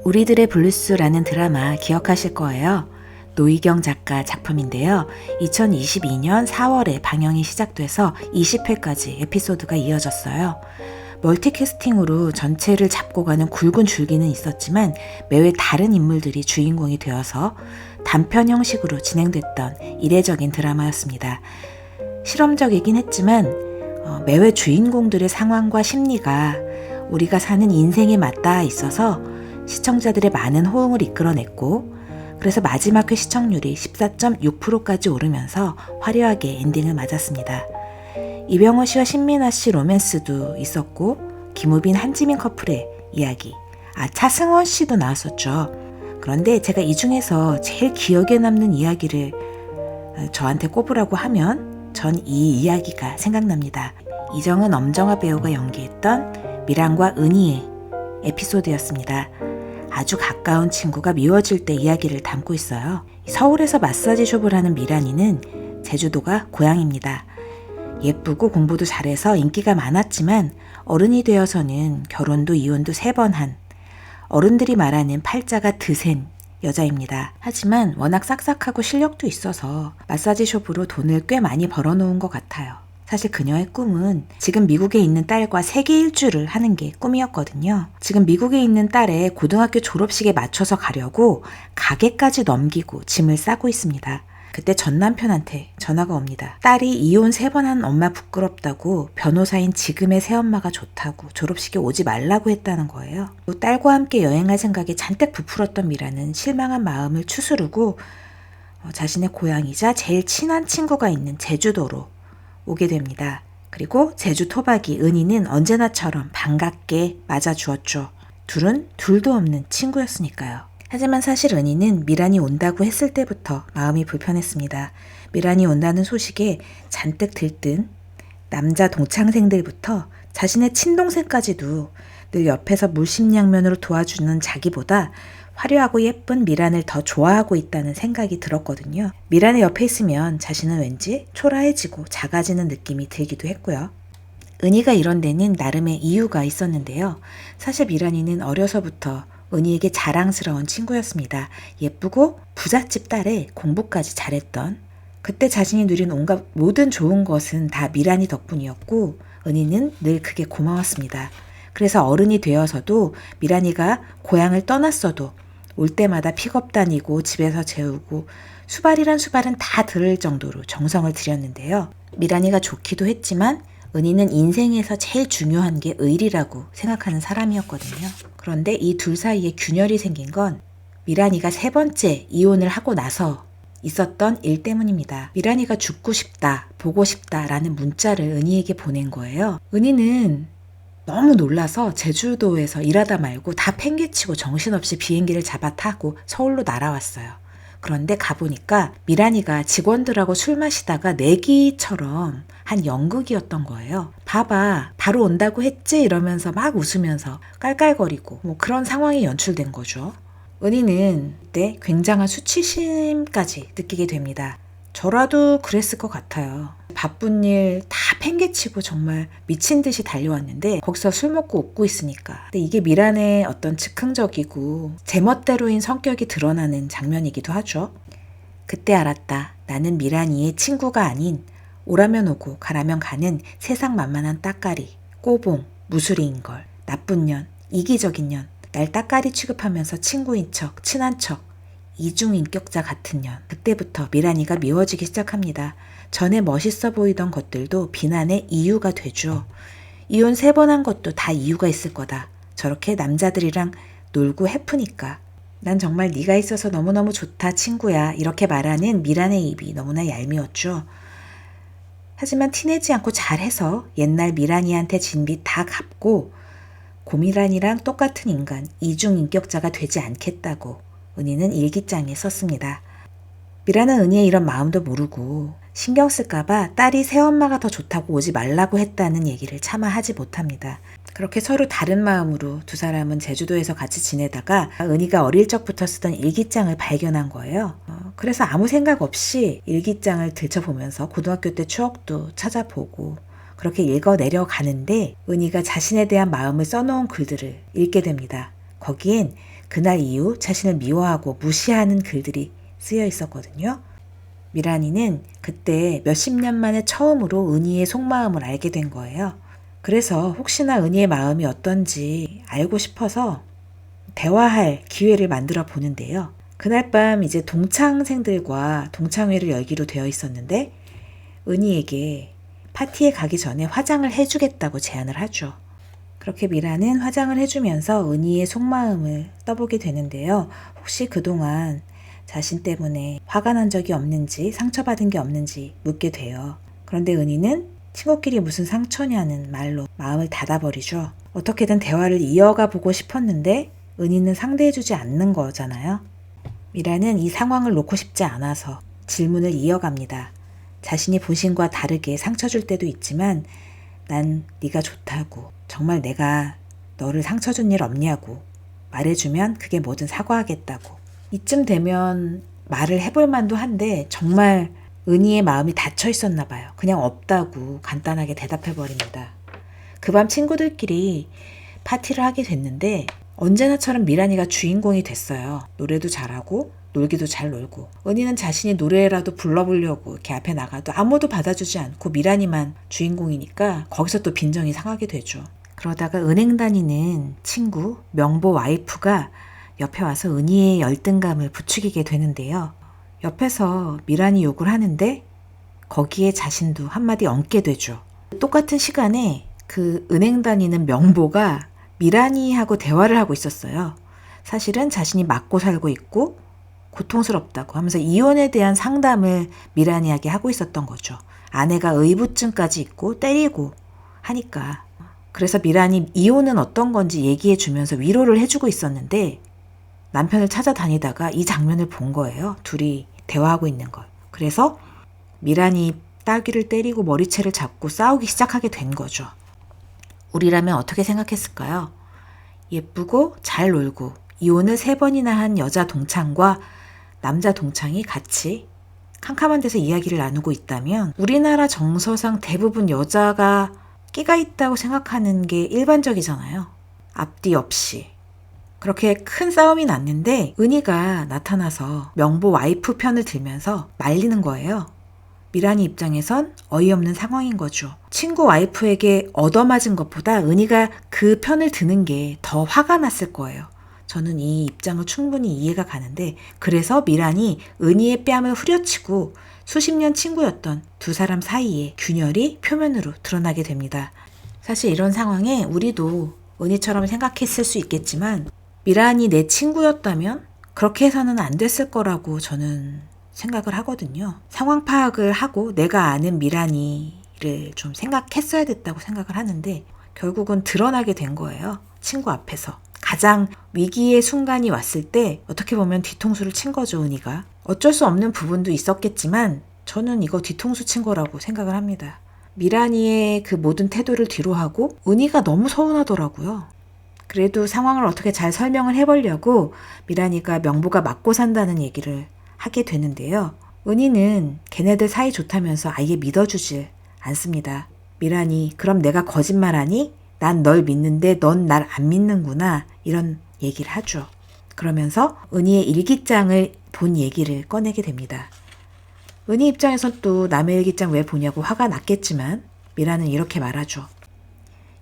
우리들의 블루스라는 드라마 기억하실 거예요. 노희경 작가 작품인데요. 2022년 4월에 방영이 시작돼서 20회까지 에피소드가 이어졌어요. 멀티캐스팅으로 전체를 잡고 가는 굵은 줄기는 있었지만 매회 다른 인물들이 주인공이 되어서 단편 형식으로 진행됐던 이례적인 드라마였습니다. 실험적이긴 했지만 매회 주인공들의 상황과 심리가 우리가 사는 인생에 맞닿아 있어서 시청자들의 많은 호응을 이끌어냈고, 그래서 마지막 회 시청률이 14.6%까지 오르면서 화려하게 엔딩을 맞았습니다. 이병헌 씨와 신민아 씨 로맨스도 있었고, 김우빈 한지민 커플의 이야기, 차승원 씨도 나왔었죠. 그런데 제가 이 중에서 제일 기억에 남는 이야기를 저한테 꼽으라고 하면 전 이 이야기가 생각납니다. 이정은 엄정화 배우가 연기했던 미란과 은희의 에피소드였습니다. 아주 가까운 친구가 미워질 때 이야기를 담고 있어요. 서울에서 마사지 숍을 하는 미란이는 제주도가 고향입니다. 예쁘고 공부도 잘해서 인기가 많았지만 어른이 되어서는 결혼도 이혼도 3번 한 어른들이 말하는 팔자가 드센 여자입니다. 하지만 워낙 싹싹하고 실력도 있어서 마사지 숍으로 돈을 꽤 많이 벌어놓은 것 같아요. 사실 그녀의 꿈은 지금 미국에 있는 딸과 세계 일주를 하는 게 꿈이었거든요. 지금 미국에 있는 딸의 고등학교 졸업식에 맞춰서 가려고 가게까지 넘기고 짐을 싸고 있습니다. 그때 전 남편한테 전화가 옵니다. 딸이 이혼 3번 한 엄마 부끄럽다고 변호사인 지금의 새엄마가 좋다고 졸업식에 오지 말라고 했다는 거예요. 또 딸과 함께 여행할 생각에 잔뜩 부풀었던 미라는 실망한 마음을 추스르고 자신의 고향이자 제일 친한 친구가 있는 제주도로 오게 됩니다. 그리고 제주 토박이 은희는 언제나처럼 반갑게 맞아주었죠. 둘은 둘도 없는 친구였으니까요. 하지만 사실 은희는 미란이 온다고 했을 때부터 마음이 불편했습니다. 미란이 온다는 소식에 잔뜩 들뜬 남자 동창생들부터 자신의 친동생까지도 늘 옆에서 물심양면으로 도와주는 자기보다 화려하고 예쁜 미란을 더 좋아하고 있다는 생각이 들었거든요. 미란의 옆에 있으면 자신은 왠지 초라해지고 작아지는 느낌이 들기도 했고요. 은희가 이런 데는 나름의 이유가 있었는데요. 사실 미란이는 어려서부터 은희에게 자랑스러운 친구였습니다. 예쁘고 부잣집 딸에 공부까지 잘했던, 그때 자신이 누린 온갖 모든 좋은 것은 다 미란이 덕분이었고 은희는 늘 그게 고마웠습니다. 그래서 어른이 되어서도 미란이가 고향을 떠났어도 올 때마다 픽업 다니고 집에서 재우고 수발이란 수발은 다 들을 정도로 정성을 들였는데요. 미란이가 좋기도 했지만 은희는 인생에서 제일 중요한 게 의리라고 생각하는 사람이었거든요. 그런데 이 둘 사이에 균열이 생긴 건 미란이가 3번째 이혼을 하고 나서 있었던 일 때문입니다. 미란이가 죽고 싶다, 보고 싶다라는 문자를 은희에게 보낸 거예요. 은희는 너무 놀라서 제주도에서 일하다 말고 다 팽개치고 정신없이 비행기를 잡아 타고 서울로 날아왔어요. 그런데 가보니까 미란이가 직원들하고 술 마시다가 내기처럼 한 연극이었던 거예요. 봐봐, 바로 온다고 했지? 이러면서 막 웃으면서 깔깔거리고 그런 상황이 연출된 거죠. 은희는 그때 굉장한 수치심까지 느끼게 됩니다. 저라도 그랬을 것 같아요. 바쁜 일 다 팽개치고 정말 미친 듯이 달려왔는데 거기서 술 먹고 웃고 있으니까. 근데 이게 미란의 어떤 즉흥적이고 제멋대로인 성격이 드러나는 장면이기도 하죠. 그때 알았다. 나는 미란이의 친구가 아닌 오라면 오고 가라면 가는 세상 만만한 따까리, 꼬봉, 무수리인 걸. 나쁜 년, 이기적인 년, 날 따까리 취급하면서 친구인 척, 친한 척, 이중인격자 같은 년. 그때부터 미란이가 미워지기 시작합니다. 전에 멋있어 보이던 것들도 비난의 이유가 되죠. 이혼 3번 한 것도 다 이유가 있을 거다. 저렇게 남자들이랑 놀고 해프니까. 난 정말 네가 있어서 너무너무 좋다 친구야. 이렇게 말하는 미란의 입이 너무나 얄미웠죠. 하지만 티내지 않고 잘해서 옛날 미란이한테 진 빚 다 갚고 고미란이랑 똑같은 인간, 이중인격자가 되지 않겠다고 은희는 일기장에 썼습니다. 미란은 은희의 이런 마음도 모르고 신경 쓸까봐 딸이 새엄마가 더 좋다고 오지 말라고 했다는 얘기를 차마 하지 못합니다. 그렇게 서로 다른 마음으로 두 사람은 제주도에서 같이 지내다가 은희가 어릴 적부터 쓰던 일기장을 발견한 거예요. 그래서 아무 생각 없이 일기장을 들춰보면서 고등학교 때 추억도 찾아보고 그렇게 읽어내려가는데 은희가 자신에 대한 마음을 써놓은 글들을 읽게 됩니다. 거기엔 그날 이후 자신을 미워하고 무시하는 글들이 쓰여 있었거든요. 미란이는 그때 몇십 년 만에 처음으로 은희의 속마음을 알게 된 거예요. 그래서 혹시나 은희의 마음이 어떤지 알고 싶어서 대화할 기회를 만들어 보는데요. 그날 밤 이제 동창생들과 동창회를 열기로 되어 있었는데 은희에게 파티에 가기 전에 화장을 해주겠다고 제안을 하죠. 그렇게 미라는 화장을 해주면서 은희의 속마음을 떠보게 되는데요. 혹시 그동안 자신 때문에 화가 난 적이 없는지 상처받은 게 없는지 묻게 돼요. 그런데 은희는 친구끼리 무슨 상처냐는 말로 마음을 닫아버리죠. 어떻게든 대화를 이어가 보고 싶었는데 은희는 상대해주지 않는 거잖아요. 미라는 이 상황을 놓고 싶지 않아서 질문을 이어갑니다. 자신이 본심과 다르게 상처 줄 때도 있지만 난 네가 좋다고, 정말 내가 너를 상처 준 일 없냐고 말해주면 그게 뭐든 사과하겠다고. 이쯤 되면 말을 해볼 만도 한데 정말 은희의 마음이 닫혀 있었나 봐요. 그냥 없다고 간단하게 대답해버립니다. 그 밤 친구들끼리 파티를 하게 됐는데 언제나처럼 미란이가 주인공이 됐어요. 노래도 잘하고 놀기도 잘 놀고. 은희는 자신이 노래라도 불러보려고 이렇게 앞에 나가도 아무도 받아주지 않고 미란이만 주인공이니까 거기서 또 빈정이 상하게 되죠. 그러다가 은행 다니는 친구 명보 와이프가 옆에 와서 은희의 열등감을 부추기게 되는데요. 옆에서 미란이 욕을 하는데 거기에 자신도 한마디 얹게 되죠. 똑같은 시간에 그 은행 다니는 명보가 미란이하고 대화를 하고 있었어요. 사실은 자신이 맞고 살고 있고 고통스럽다고 하면서 이혼에 대한 상담을 미란이에게 하고 있었던 거죠. 아내가 의부증까지 있고 때리고 하니까. 그래서 미란이 이혼은 어떤 건지 얘기해 주면서 위로를 해주고 있었는데 남편을 찾아다니다가 이 장면을 본 거예요. 둘이 대화하고 있는 걸. 그래서 미란이 딸기를 때리고 머리채를 잡고 싸우기 시작하게 된 거죠. 우리라면 어떻게 생각했을까요? 예쁘고 잘 놀고 이혼을 3번이나 한 여자 동창과 남자 동창이 같이 캄캄한 데서 이야기를 나누고 있다면 우리나라 정서상 대부분 여자가 끼가 있다고 생각하는 게 일반적이잖아요. 앞뒤 없이. 그렇게 큰 싸움이 났는데 은희가 나타나서 명보 와이프 편을 들면서 말리는 거예요. 미란이 입장에선 어이없는 상황인 거죠. 친구 와이프에게 얻어맞은 것보다 은희가 그 편을 드는 게 더 화가 났을 거예요. 저는 이 입장을 충분히 이해가 가는데 그래서 미란이 은희의 뺨을 후려치고 수십 년 친구였던 두 사람 사이에 균열이 표면으로 드러나게 됩니다. 사실 이런 상황에 우리도 은희처럼 생각했을 수 있겠지만 미란이 내 친구였다면 그렇게 해서는 안 됐을 거라고 저는 생각을 하거든요. 상황 파악을 하고 내가 아는 미란이를 좀 생각했어야 됐다고 생각을 하는데 결국은 드러나게 된 거예요. 친구 앞에서. 가장 위기의 순간이 왔을 때 어떻게 보면 뒤통수를 친 거죠, 은희가. 어쩔 수 없는 부분도 있었겠지만 저는 이거 뒤통수 친 거라고 생각을 합니다. 미란이의 그 모든 태도를 뒤로하고 은희가 너무 서운하더라고요. 그래도 상황을 어떻게 잘 설명을 해보려고 미란이가 명보가 맞고 산다는 얘기를 하게 되는데요. 은희는 걔네들 사이 좋다면서 아예 믿어주질 않습니다. 미란이 그럼 내가 거짓말하니? 난 널 믿는데 넌 날 안 믿는구나 이런 얘기를 하죠. 그러면서 은희의 일기장을 본 얘기를 꺼내게 됩니다. 은희 입장에선 또 남의 일기장 왜 보냐고 화가 났겠지만 미란은 이렇게 말하죠.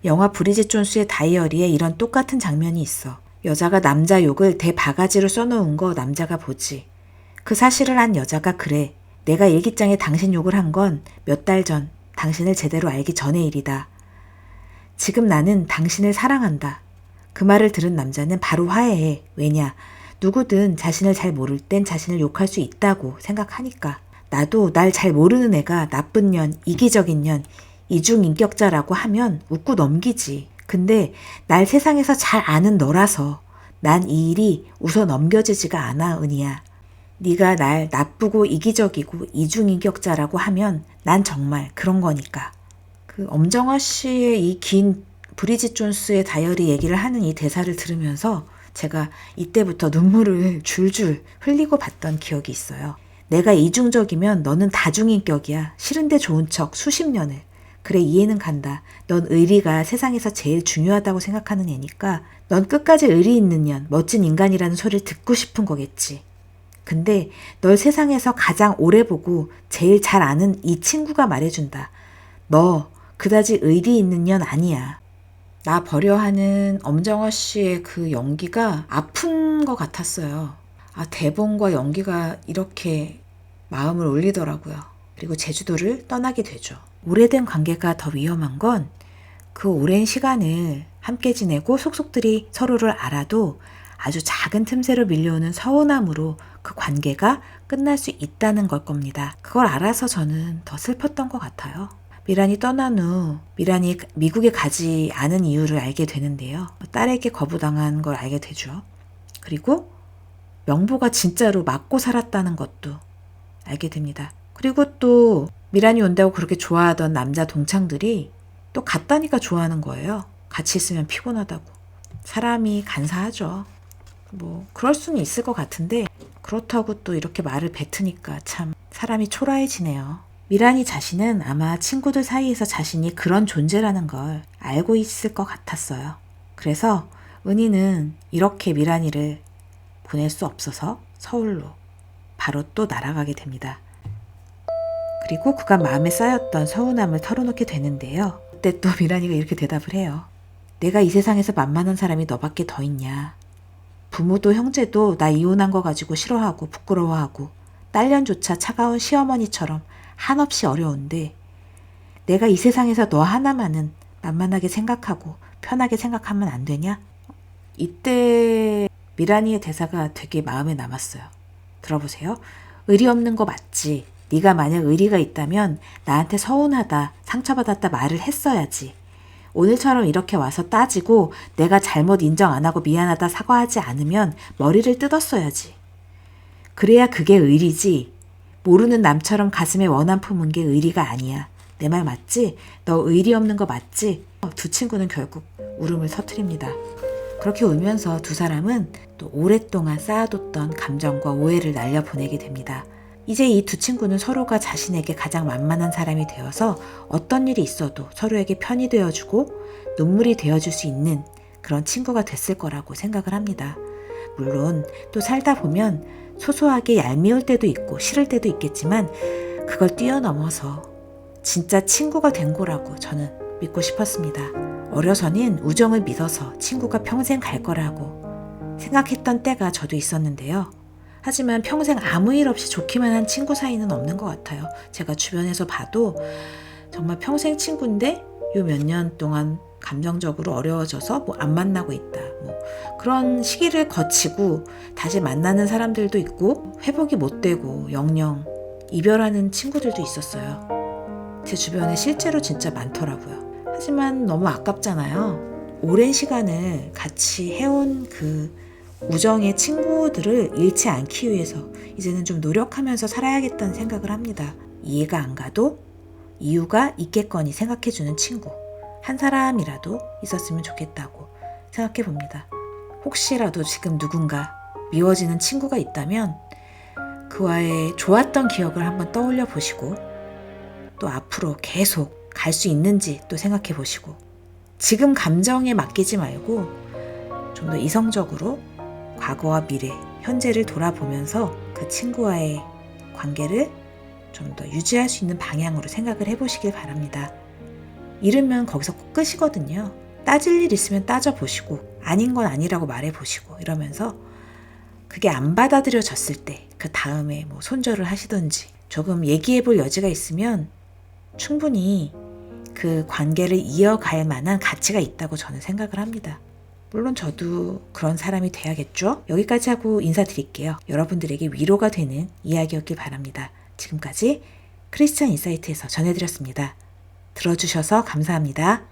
영화 브리짓 존스의 다이어리에 이런 똑같은 장면이 있어. 여자가 남자 욕을 대바가지로 써놓은 거 남자가 보지. 그 사실을 한 여자가 그래. 내가 일기장에 당신 욕을 한 건 몇 달 전 당신을 제대로 알기 전의 일이다. 지금 나는 당신을 사랑한다. 그 말을 들은 남자는 바로 화해해. 왜냐? 누구든 자신을 잘 모를 땐 자신을 욕할 수 있다고 생각하니까. 나도 날 잘 모르는 애가 나쁜 년, 이기적인 년, 이중인격자라고 하면 웃고 넘기지. 근데 날 세상에서 잘 아는 너라서 난 이 일이 웃어 넘겨지지가 않아, 은희야. 네가 날 나쁘고 이기적이고 이중인격자라고 하면 난 정말 그런 거니까. 그 엄정화 씨의 이 긴 브리짓 존스의 다이어리 얘기를 하는 이 대사를 들으면서 제가 이때부터 눈물을 줄줄 흘리고 봤던 기억이 있어요. 내가 이중적이면 너는 다중인격이야. 싫은데 좋은 척 수십 년을. 그래, 이해는 간다. 넌 의리가 세상에서 제일 중요하다고 생각하는 애니까 넌 끝까지 의리 있는 년, 멋진 인간이라는 소리를 듣고 싶은 거겠지. 근데 널 세상에서 가장 오래 보고 제일 잘 아는 이 친구가 말해준다. 너 그다지 의리 있는 년 아니야. 나 버려하는 엄정화 씨의 그 연기가 아픈 것 같았어요. 아, 대본과 연기가 이렇게 마음을 울리더라고요. 그리고 제주도를 떠나게 되죠. 오래된 관계가 더 위험한 건 그 오랜 시간을 함께 지내고 속속들이 서로를 알아도 아주 작은 틈새로 밀려오는 서운함으로 그 관계가 끝날 수 있다는 걸 겁니다. 그걸 알아서 저는 더 슬펐던 것 같아요. 미란이 떠난 후 미란이 미국에 가지 않은 이유를 알게 되는데요. 딸에게 거부당한 걸 알게 되죠. 그리고 명보가 진짜로 맞고 살았다는 것도 알게 됩니다. 그리고 또 미란이 온다고 그렇게 좋아하던 남자 동창들이 또 갔다니까 좋아하는 거예요. 같이 있으면 피곤하다고. 사람이 간사하죠. 뭐 그럴 수는 있을 것 같은데 그렇다고 또 이렇게 말을 뱉으니까 참 사람이 초라해지네요. 미란이 자신은 아마 친구들 사이에서 자신이 그런 존재라는 걸 알고 있을 것 같았어요. 그래서 은희는 이렇게 미란이를 보낼 수 없어서 서울로 바로 또 날아가게 됩니다. 그리고 그간 마음에 쌓였던 서운함을 털어놓게 되는데요. 그때 또 미란이가 이렇게 대답을 해요. 내가 이 세상에서 만만한 사람이 너밖에 더 있냐. 부모도 형제도 나 이혼한 거 가지고 싫어하고 부끄러워하고 딸년조차 차가운 시어머니처럼 한없이 어려운데 내가 이 세상에서 너 하나만은 만만하게 생각하고 편하게 생각하면 안 되냐? 이때 미란이의 대사가 되게 마음에 남았어요. 들어보세요. 의리 없는 거 맞지? 네가 만약 의리가 있다면 나한테 서운하다, 상처받았다 말을 했어야지. 오늘처럼 이렇게 와서 따지고 내가 잘못 인정 안 하고 미안하다 사과하지 않으면 머리를 뜯었어야지. 그래야 그게 의리지. 모르는 남처럼 가슴에 원한 품은 게 의리가 아니야. 내 말 맞지? 너 의리 없는 거 맞지? 두 친구는 결국 울음을 터뜨립니다. 그렇게 울면서 두 사람은 또 오랫동안 쌓아뒀던 감정과 오해를 날려보내게 됩니다. 이제 이 두 친구는 서로가 자신에게 가장 만만한 사람이 되어서 어떤 일이 있어도 서로에게 편이 되어주고 눈물이 되어줄 수 있는 그런 친구가 됐을 거라고 생각을 합니다. 물론 또 살다 보면 소소하게 얄미울 때도 있고 싫을 때도 있겠지만 그걸 뛰어넘어서 진짜 친구가 된 거라고 저는 믿고 싶었습니다. 어려서는 우정을 믿어서 친구가 평생 갈 거라고 생각했던 때가 저도 있었는데요. 하지만 평생 아무 일 없이 좋기만 한 친구 사이는 없는 것 같아요. 제가 주변에서 봐도 정말 평생 친구인데 요 몇 년 동안 감정적으로 어려워져서 뭐 안 만나고 있다. 뭐 그런 시기를 거치고 다시 만나는 사람들도 있고 회복이 못 되고 영영 이별하는 친구들도 있었어요. 제 주변에 실제로 진짜 많더라고요. 하지만 너무 아깝잖아요. 오랜 시간을 같이 해온 그 우정의 친구들을 잃지 않기 위해서 이제는 좀 노력하면서 살아야겠다는 생각을 합니다. 이해가 안 가도 이유가 있겠거니 생각해주는 친구 한 사람이라도 있었으면 좋겠다고 생각해 봅니다. 혹시라도 지금 누군가 미워지는 친구가 있다면 그와의 좋았던 기억을 한번 떠올려 보시고 또 앞으로 계속 갈 수 있는지 또 생각해 보시고 지금 감정에 맡기지 말고 좀 더 이성적으로 과거와 미래, 현재를 돌아보면서 그 친구와의 관계를 좀 더 유지할 수 있는 방향으로 생각을 해보시길 바랍니다. 잃으면 거기서 꼭 끝이거든요. 따질 일 있으면 따져보시고 아닌 건 아니라고 말해보시고 이러면서 그게 안 받아들여졌을 때 그 다음에 뭐 손절을 하시던지 조금 얘기해볼 여지가 있으면 충분히 그 관계를 이어갈 만한 가치가 있다고 저는 생각을 합니다. 물론 저도 그런 사람이 돼야겠죠? 여기까지 하고 인사드릴게요. 여러분들에게 위로가 되는 이야기였길 바랍니다. 지금까지 크리스찬 인사이트에서 전해드렸습니다. 들어주셔서 감사합니다.